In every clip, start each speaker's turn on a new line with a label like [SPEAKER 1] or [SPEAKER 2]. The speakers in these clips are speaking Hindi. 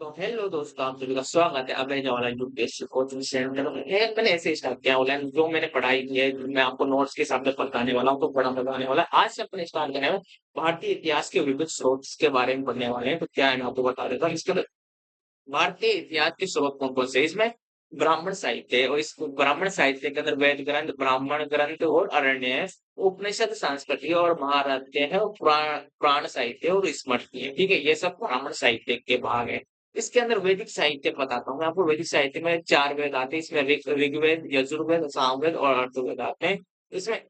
[SPEAKER 1] तो हेलो दोस्तों, आप सभी का स्वागत है। अब मैं जो ऑनलाइन यूपीएससी कोचिंग सेंटर है, मैंने ऐसे स्टार्ट किया ऑनलाइन जो मैंने पढ़ाई की है, मैं आपको नोट्स के साथ में बताने वाला हूँ, तो बड़ा मजा आने वाला है। आज से अपने स्टार्ट करने में भारतीय इतिहास के विविध स्रोत के बारे में पढ़ने वाले हैं। तो क्या है, मैं आपको बता देता हूँ। इसके अंदर भारतीय इतिहास के स्रोत कौन कौन से हैं? इसमें ब्राह्मण साहित्य है, और इस ब्राह्मण साहित्य के अंदर वेद ग्रंथ, ब्राह्मण ग्रंथ और अरण्य है। उपनिषद, संस्कृति और महारथ्य है, और पुराण साहित्य और स्मृति है। ठीक है, ये सब ब्राह्मण साहित्य के भाग है। इसके अंदर वैदिक साहित्य बताता हूँ मैं आपको। वैदिक साहित्य में चार वेद आते हैं। इसमें ऋग्वेद, यजुर्वेद, सामवेद और अथर्ववेद आते हैं। इसमें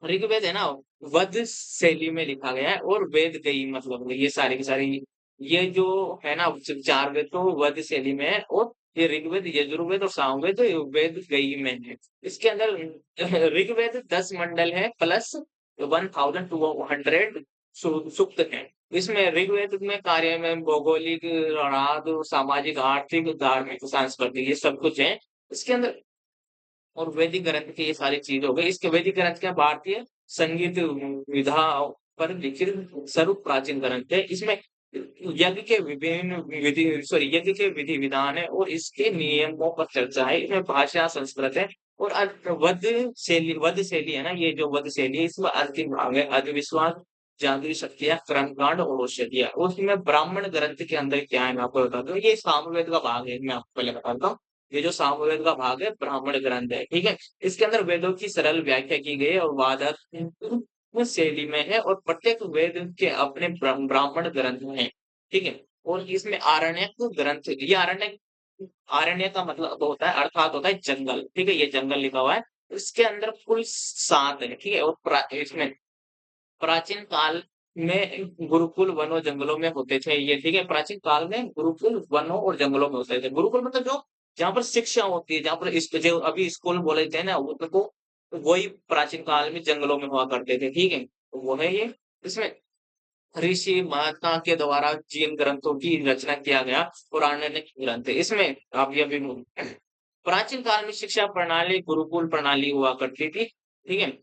[SPEAKER 1] ऋग्वेद है ना, वध शैली में लिखा गया है, और वेद गई मतलब ये सारी की सारी, ये जो है ना चार वेद तो वध शैली में है, और ये ऋग्वेद, यजुर्वेद और सामवेद वेद गई में है। इसके अंदर ऋग्वेद 10 मंडल है प्लस 1200 सूक्त है। इसमें ऋग्वेद में कार्य में भौगोलिक, राग, सामाजिक, आर्थिक, धार्मिक, सांस्कृतिक, ये सब कुछ है इसके अंदर। और वैदिक ग्रंथ की ये सारी चीज हो गई। इसके वैदिक ग्रंथ क्या, भारतीय संगीत विधा पर लिखित सर्व प्राचीन ग्रंथ है। इसमें यज्ञ के विभिन्न विधि, सॉरी, यज्ञ के विधि विधान है और इसके नियमों पर चर्चा है। इसमें भाषा संस्कृत है, और वध शैली है ना, ये जो वध शैली है, इसमें अंतिम भाग है अंधविश्वास, जादुई शक्तियां, कर्मकांड और औषधियां। उसमें ब्राह्मण ग्रंथ के अंदर क्या है, मैं आपको बता दूं। ये सामवेद का भाग है, मैं आपको पहले बताता हूँ। ये जो सामवेद का भाग है ब्राह्मण ग्रंथ है, ठीक है। इसके अंदर वेदों की सरल व्याख्या की गई है, और वादात्मक शैली में है, और प्रत्येक वेद के अपने ब्राह्मण ग्रंथ हैं, ठीक है। और इसमें आरण्यक ग्रंथ, ये आरण्य का मतलब होता है, अर्थात होता है जंगल, ठीक है। ये जंगल लिखा हुआ है। इसके अंदर कुल 7 है, ठीक है। और इसमें प्राचीन काल में गुरुकुल वनों जंगलों में होते थे ये, ठीक है। प्राचीन काल में गुरुकुल वनों और जंगलों में होते थे। गुरुकुल मतलब जो जहाँ पर शिक्षा होती है, जहाँ पर जो अभी स्कूल बोले थे ना, उनको वही प्राचीन काल में जंगलों में हुआ करते थे, ठीक है। तो वो है ये। इसमें ऋषि महात्मा के द्वारा जिन ग्रंथों की रचना किया गया, पुराने ग्रंथ है। इसमें आप ये भी प्राचीन काल में शिक्षा प्रणाली गुरुकुल प्रणाली हुआ करती थी, ठीक है।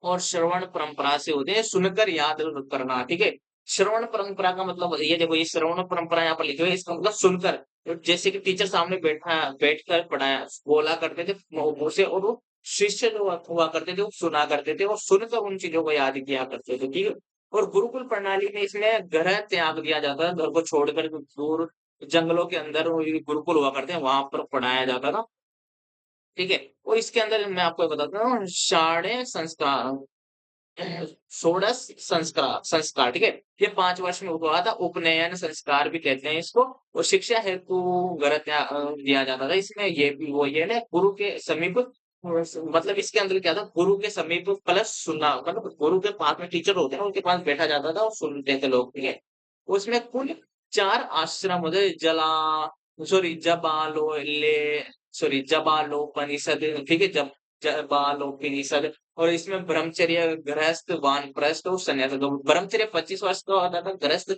[SPEAKER 1] और श्रवण परंपरा से होते हैं, सुनकर याद करना, ठीक है। श्रवण परंपरा का मतलब ये देखो, ये श्रवण परंपरा यहाँ पर लिखे हुए हैं, इसका मतलब सुनकर। तो जैसे कि टीचर सामने बैठकर पढ़ाया बोला करते थे मुंह से, और वो शिष्य जो हुआ करते थे वो सुना करते थे, और सुनकर उन चीजों को याद किया करते थे, ठीक है। और गुरुकुल प्रणाली में इसमें घर त्याग दिया जाता है, घर को छोड़कर दूर जंगलों के अंदर वो ये गुरुकुल हुआ करते हैं, वहां पर पढ़ाया जाता था, ठीक है। और इसके अंदर मैं आपको बताता हूँ साढ़े संस्कार, षोडश संस्कार संस्कार, ठीक है। ये 5 वर्ष में हुआ था। उपनयन संस्कार भी कहते हैं इसको। और शिक्षा हेतु घर दिया जाता था। इसमें ये भी वो ये ना, गुरु के समीप, मतलब इसके अंदर क्या था, गुरु के समीप प्लस सुनना, मतलब गुरु के पास में टीचर होते हैं, उनके पास बैठा जाता था और सुनते थे लोग, ठीक है। उसमें कुल 4 आश्रम होते, जबालोपनिषद, ठीक है। जबालोपनिषद। और इसमें ब्रह्मचर्य, गृहस्थ, वानप्रस्थ और सन्यास। तो ब्रह्मचर्य 25 वर्ष का होता था, गृहस्थ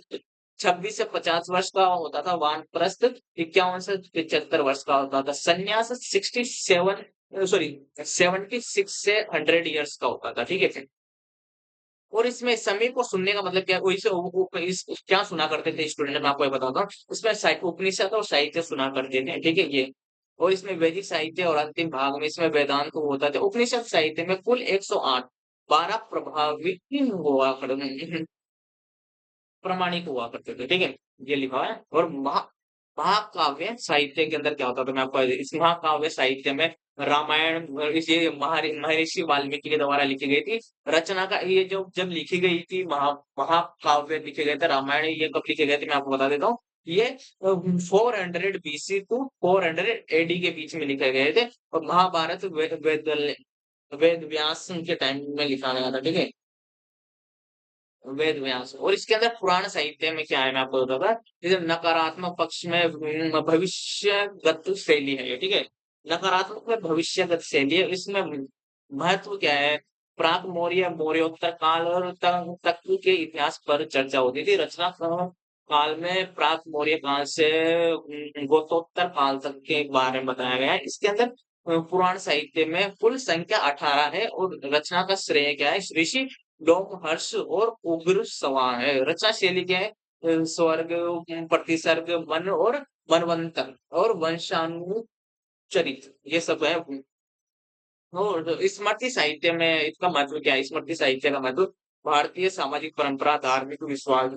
[SPEAKER 1] 26 से 50 वर्ष का होता था, वानप्रस्थ 51 से 75 वर्ष का होता था, सन्यास 76 से 100 ईयर्स का होता था, ठीक है। और इसमें समय को सुनने का मतलब क्या है? वही से क्या सुना करते थे स्टूडेंट, मैं आपको ये बताता हूँ। इसमें उपनिषद और साहित्य सुना करते थे, ठीक है ये। और इसमें वैदिक साहित्य, और अंतिम भाग में इसमें वेदांत को होता था। उपनिषद साहित्य में कुल 108, 12 प्रभावित हुआ करते, प्रमाणिक हुआ करते थे, ठीक है। ये लिखा है। और महाकाव्य साहित्य के अंदर क्या होता था, मैं आपको इस महाकाव्य साहित्य में रामायण, ये महर्षि वाल्मीकि के द्वारा लिखी गई थी। रचना का ये जो जब लिखी गई थी, महाकाव्य लिखे गए थे, रामायण ये कब लिखे गए थे, मैं आपको बता देता हूँ। ये 400 BC टू 400 AD के बीच में लिखे गए थे। और महाभारत वेद व्यास के टाइम में लिखा गया था, ठीक है। वेद व्यास। और इसके अंदर पुराण साहित्य में क्या है, मैं आपको बताता। जैसे नकारात्मक पक्ष में भविष्यगत शैली है ये, ठीक है। नकारात्मक में भविष्यगत शैली है। इसमें महत्व क्या है, प्राक मौर्य, मौर्योत्तर काल और तक के इतिहास पर चर्चा होती थी। रचना काल में प्राक मौर्य काल से गोतोत्तर काल तक के बारे में बताया गया है। इसके अंदर पुराण साहित्य में कुल संख्या 18 है, और रचना का श्रेय क्या है, ऋषि लोमहर्ष और उग्र सवार है। रचना शैली क्या है, स्वर्ग, प्रतिसर्ग, वन और मनवंतर और वंशानुचरित, ये सब है। और स्मृति साहित्य में इसका महत्व क्या है? स्मृति साहित्य का महत्व भारतीय सामाजिक परंपरा, धार्मिक विश्वास,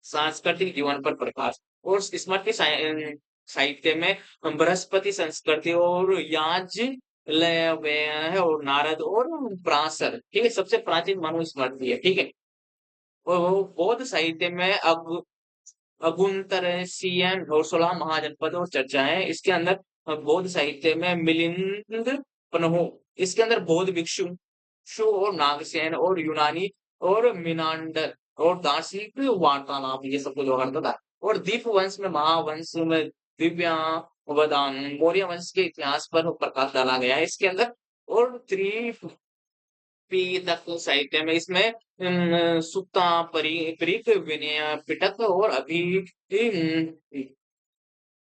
[SPEAKER 1] सांस्कृतिक जीवन पर प्रकाश। और स्मृति साहित्य में बृहस्पति संस्कृति और याज है, और नारद और पराशर, ठीक है, सबसे प्राचीन मनुस्मृति है, ठीक है। और वो बौद्ध साहित्य में अब अगुंतरशीयन और 16 महाजनपद और चर्चाएं इसके अंदर। बौद्ध साहित्य में मिलिंद पन्हो, इसके अंदर बौद्ध भिक्षु शु और नागसेन और यूनानी और मीनांडर और दार्शनिक वार्तालाप, ये सब कुछ करता था। और दीप वंश में, महावंश में दिव्यावदान, मौर्य वंश के इतिहास पर प्रकाश डाला गया है इसके अंदर। और त्रिपिटक साहित्य में इसमें सुत्ता परिक विनय पिटक और अभी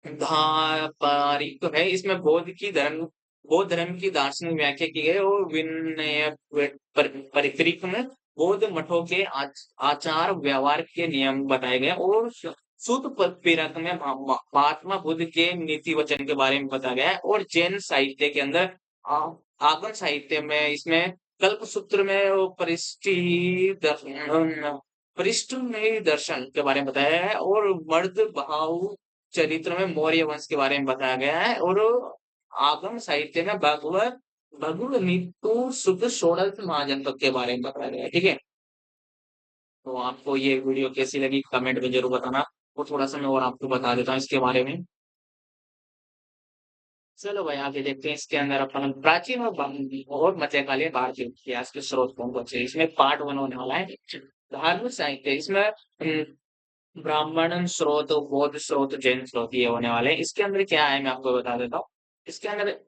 [SPEAKER 1] धापारिक है, इसमें बौद्ध धर्म की दार्शनिक व्याख्या की गई। और विनय परिप्रेक्ष्य में बौद्ध मठों के आचार व्यवहार के नियम बताए गए। और सूत पिटक में महात्मा बुद्ध के नीति वचन के बारे में बताया गया है। और जैन साहित्य के अंदर आगम साहित्य में इसमें कल्प सूत्र में वो परिष्ठ में दर्शन के बारे में बताया है। और मर्द भाव चरित्र में मौर्य वंश के बारे में बताया गया है। और आगम साहित्य में भगवत भगवत नीतू शुद्ध षोडश महाजनपद के बारे में बताया गया है, ठीक है। तो आपको ये वीडियो कैसी लगी कमेंट में जरूर बताना। और थोड़ा सा मैं और आपको बता देता हूँ इसके बारे में। चलो भाई आगे देखते हैं इसके अंदर अपन प्राचीन और मध्यकालीन भारतीय इतिहास के स्रोत कौन कौन से, इसमें पार्ट वन होने वाला है। धार्मिक साहित्य, इसमें ब्राह्मण स्रोत, बौद्ध स्रोत, जैन स्रोत, ये होने वाले हैं। इसके अंदर क्या है मैं आपको बता देता हूँ। इसके अंदर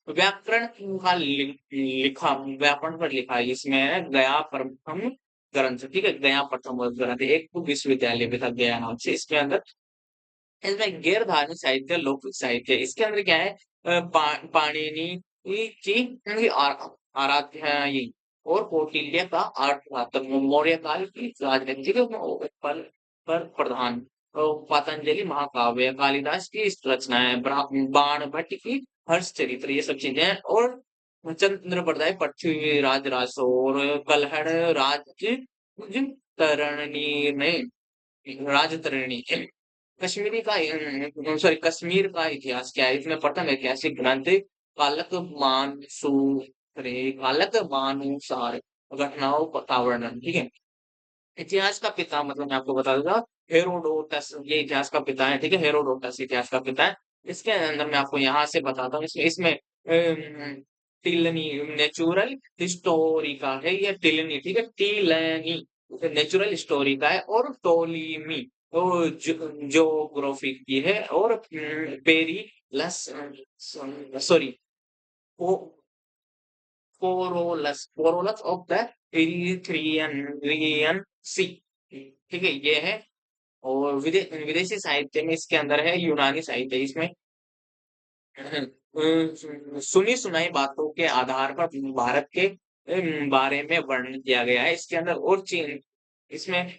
[SPEAKER 1] व्याकरण का लिखा, व्याकरण पर लिखा है इसमें है गया प्रथम ग्रंथ, ठीक है, गया प्रथम ग्रंथ एक विश्वविद्यालय में था गया नाम से। इसके अंदर इसमें गैर धार्मिक साहित्य, लौकिक साहित्य, इसके अंदर क्या है पाणिनि की आराध्यायी और कौटिल्य का अर्थात्मक, मौर्य काल की राजनीतिक पर प्रधान, पतंजलि महाकाव्य, कालिदास की रचनाएं, बाण भट्ट की हर्ष चरित्र, ये सब चीजें हैं। और चंद्र बरदाई पृथ्वीराज रासोर, कलहड़ तरणी ने राजतरणी, कश्मीरी का सॉरी कश्मीर का इतिहास क्या है, इसमें प्रथम ऐतिहासिक ग्रंथ कालक मानसूरे, कालक मानुसार घटनाओं का वर्णन, ठीक है। इतिहास का पिता मतलब मैं आपको बता दूंगा हेरोडोटस, ये इतिहास का पिता है, ठीक है, हेरोडोटस इतिहास का पिता है। इसके अंदर मैं आपको यहाँ से बताता हूँ, इसमें इसमें टिलनी नेचुरल हिस्टोरी का है, ये टिलनी, ठीक है, टिलनी नेचुरल हिस्टोरी का है। और टोलीमी तो जोग्राफी की है। और पेरीलस सॉरी कोरोलस ऑफ द इरिथ्रियन सी, ठीक है, ये है। और विदेशी साहित्य में इसके अंदर है यूनानी साहित्य, इसमें सुनी सुनाई बातों के आधार पर भारत के बारे में वर्णन किया गया है इसके अंदर। और चीन, इसमें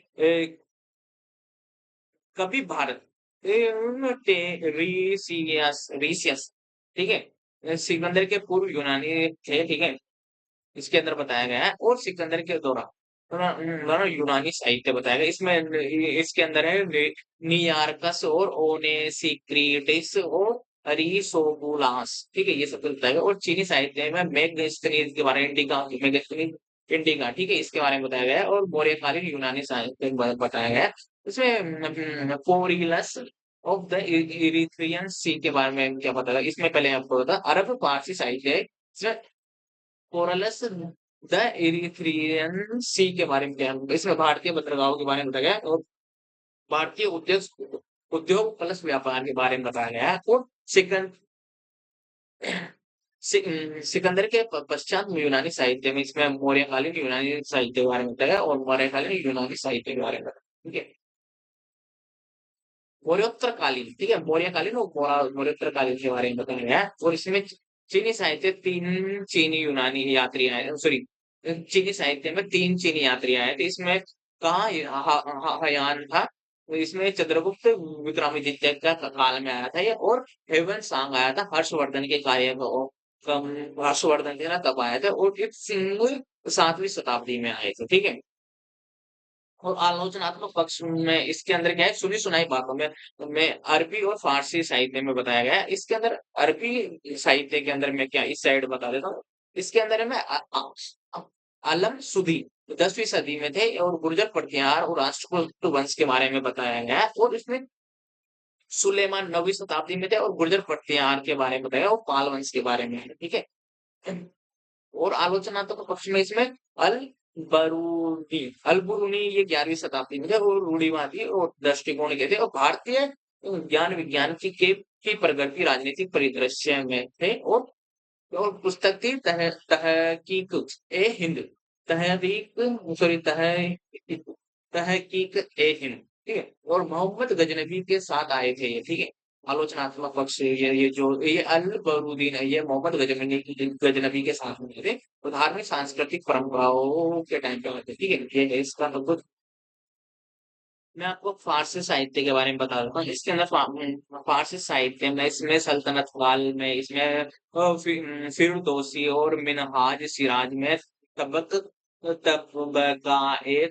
[SPEAKER 1] कभी भारत रीसियस, ठीक है, सिकंदर के पूर्व यूनानी थे, ठीक है, इसके अंदर बताया गया है। और सिकंदर के दौरान यूनानी साहित्य बताया गया, इसमें इसके अंदर है नियार्कस और ओनेसिक्रिटिस और अरिसोबुलास, ठीक है, ये सब कुछ बताया गया। और चीनी साहित्य में मेगस्थनीज के बारे में, इंडिका, ठीक है, इसके बारे में बताया गया है। और मौर्यकालीन यूनानी साहित्य के बारे में बताया गया है। इसमें कोरिलस ऑफ द इरिथ्रियन सी के बारे में क्या पता, इसमें पहले आपको बता अरब फारसी साहित्य है, इसमें कोरलस द इरिथ्रियन सी के बारे में क्या है, इसमें भारतीय बंदरगाहों के बारे में बताया गया है। और भारतीय उद्योग प्लस व्यापार के बारे में बताया गया है। और सिकंदर के पश्चात में यूनानी साहित्य में, इसमें मौर्यकालीन यूनानी साहित्य के बारे में बताया, और मौर्यकालीन यूनानी साहित्य के बारे में बताया, ठीक है। मौर्योत्तरकालीन, ठीक है, मौर्यकालीन और मौर्योत्तरकालीन के बारे में बताया गया है। और इसमें चीनी साहित्य, तीन चीनी यूनानी यात्री आए, सॉरी चीनी साहित्य में तीन चीनी यात्री आए थे, इसमें का यान था। तो इसमें चंद्रगुप्त विक्रमादित्य का काल में आया था ये, और हेवन सांग आया था हर्षवर्धन के कार्य कम हर्षवर्धन थे ना तब आया था, और एक सिंह 7वीं शताब्दी में आए थे, ठीक है। और आलोचनात्मक पक्ष में इसके अंदर क्या है, सुनी सुनाई बातों में अरबी और फारसी साहित्य में बताया गया है। इसके अंदर अरबी साहित्य के अंदर मैं क्या इस साइड बता देता हूँ। इसके अंदर है मैं आलम सुदी 10वीं सदी में थे, और गुर्जर प्रतिहार और राष्ट्रकूट वंश के बारे में बताया गया है। और इसमें सुलेमान 9वीं शताब्दी में थे, और गुर्जर प्रतिहार के बारे में बताया, और पाल वंश के बारे में है, ठीक है। और आलोचनात्मक पक्ष में इसमें अल अल बरूनी ये 11वीं शताब्दी में थे, और रूढ़िवादी और दृष्टिकोण के थे, और भारतीय ज्ञान विज्ञान की प्रगति राजनीतिक परिदृश्य में थे। और पुस्तक थी तहकीक ए हिंद तहरीक सॉरी तहकीक ए हिंद, ठीक है। और मोहम्मद गजनबी के साथ आए थे ये, ठीक है। आलोचनात्मक पक्ष ये जो ये अल बरूदीन है, ये मोहम्मद गजनबी के साथ में थे। तो धार्मिक सांस्कृतिक परंपराओं के टाइम पे होते, ठीक है। ये है इसका तो कुछ। मैं आपको फारसी साहित्य के बारे में बता देता हूँ। इसके अंदर फारसी साहित्य में इसमें सल्तनत काल में इसमें फिरदौसी और मिनहाज सिराज में तबक तबकाए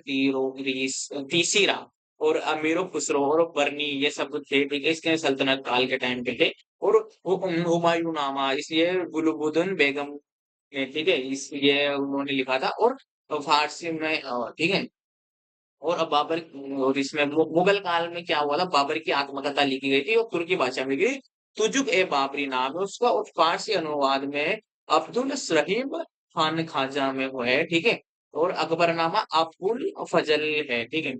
[SPEAKER 1] तीसरा और अमीरो खुसरो और बरनी ये सब थे, ठीक है। इसके सल्तनत काल के टाइम पे थे। और हुमायूं नामा इसलिए गुलबुदन बेगम ने, ठीक है, इस ये उन्होंने लिखा था। और फारसी में ठीक है। और अब बाबर और इसमें मुगल काल में क्या हुआ था, बाबर की आत्मकथा लिखी गई थी, और तुर्की भाषा में लिखी। तुजुक ए बाबरी नाम है उसका, और फारसी अनुवाद में अब्दुल रहीम खान खाजा में हुआ है, ठीक है। और अकबरनामा अबुल फजल है, ठीक है।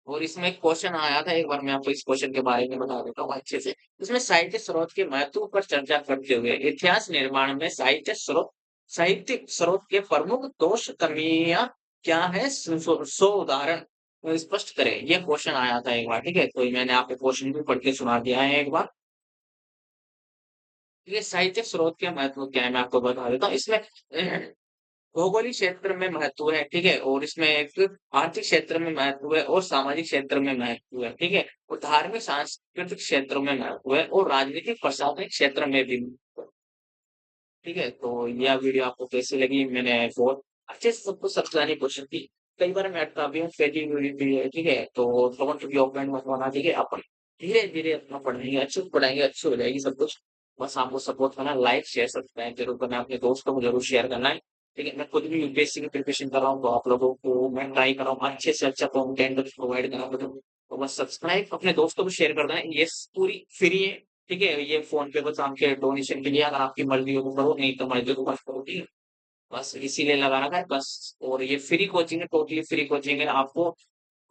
[SPEAKER 1] और इसमें एक क्वेश्चन आया था एक बार, मैं आपको इस क्वेश्चन के बारे में बता देता हूँ अच्छे से। इसमें साहित्य स्रोत के महत्व पर चर्चा करते हुए इतिहास निर्माण में साहित्यिक स्रोत के प्रमुख दोष कमियां क्या है, सो उदाहरण स्पष्ट करें, ये क्वेश्चन आया था एक बार, ठीक है। तो मैंने आपको क्वेश्चन भी पढ़ के सुना दिया है एक बार। ये साहित्यिक स्रोत के महत्व क्या है मैं आपको बता देता हूँ। इसमें भौगोलिक क्षेत्र में महत्व है, ठीक है। और इसमें एक आर्थिक क्षेत्र में महत्व है, और सामाजिक क्षेत्र में महत्व है, ठीक है। और धार्मिक सांस्कृतिक क्षेत्र में महत्व है, और राजनीतिक प्रशासनिक क्षेत्र में भी महत्व है, ठीक है। तो यह वीडियो आपको कैसी लगी, मैंने बहुत अच्छे से सबको समझाने की कोशिश की। कई बार मैं अटका भी हूँ, फैटी हुई भी है, ठीक है। तो डोंट बी ओपन मत होना, ठीक है। अपन धीरे धीरे अपना पढ़ेंगे, अच्छे से पढ़ाएंगे, अच्छी हो जाएगी सब कुछ। बस आपको सपोर्ट करना, लाइक शेयर सब्सक्राइब जरूर करना, अपने दोस्तों को जरूर शेयर करना है, ठीक है। मैं खुद भी यूपीएससी की प्रिपरेशन कर रहा हूँ, तो आप लोगों को मैं ट्राई कर रहा हूँ अच्छे से अच्छा कंटेंट प्रोवाइड करना। तो बस सब्सक्राइब अपने दोस्तों को शेयर कर देना, ये पूरी फ्री है, ठीक है। ये फोन पे बस आपके डोनेशन के लिए, अगर आपकी मर्जी हो तो करो, नहीं तो मर्जी को मत करो, ठीक है। बस इसीलिए लगा रखा है बस। और ये फ्री कोचिंग है, टोटली फ्री कोचिंग है आपको,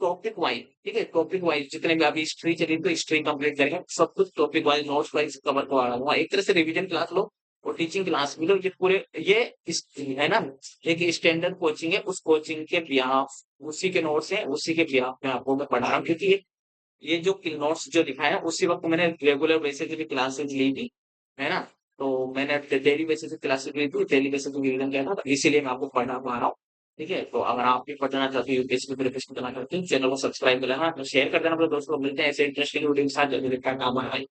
[SPEAKER 1] टॉपिक वाइज, ठीक है। टॉपिक वाइज जितने भी अभी हिस्ट्री चली तो हिस्ट्री कंप्लीट करेंगे, सब कुछ topic wise notes wise cover करवा रहा हूँ। एक तरह से रिवीजन क्लास लो और टीचिंग क्लास भी लो, ये पूरे ये है ना, एक स्टैंडर्ड कोचिंग है। उस कोचिंग के बिहाफ उसी के नोट्स हैं, उसी के बिहाफ में आपको मैं पढ़ा रहा हूँ, क्योंकि ये जो नोट्स जो दिखाए हैं उसी वक्त मैंने रेगुलर बेसिस पे क्लासेस ली थी, है ना। तो मैंने डेली बेसिस पे क्लासेस ली थी, डेली बेसिस पे रिवीजन किया था, तो इसीलिए मैं आपको पढ़ा पा रहा हूँ, ठीक है। तो अगर आप भी पढ़ना चाहते हो, यूपीएससी की प्रिपरेशन करना चाहते हो, चैनल को सब्सक्राइब कर लेना, तो शेयर कर देना अपने दोस्तों को। मिलते हैं ऐसे इंटरेस्टिंग वीडियो के साथ, जल्दी दिखता है काम आएगा।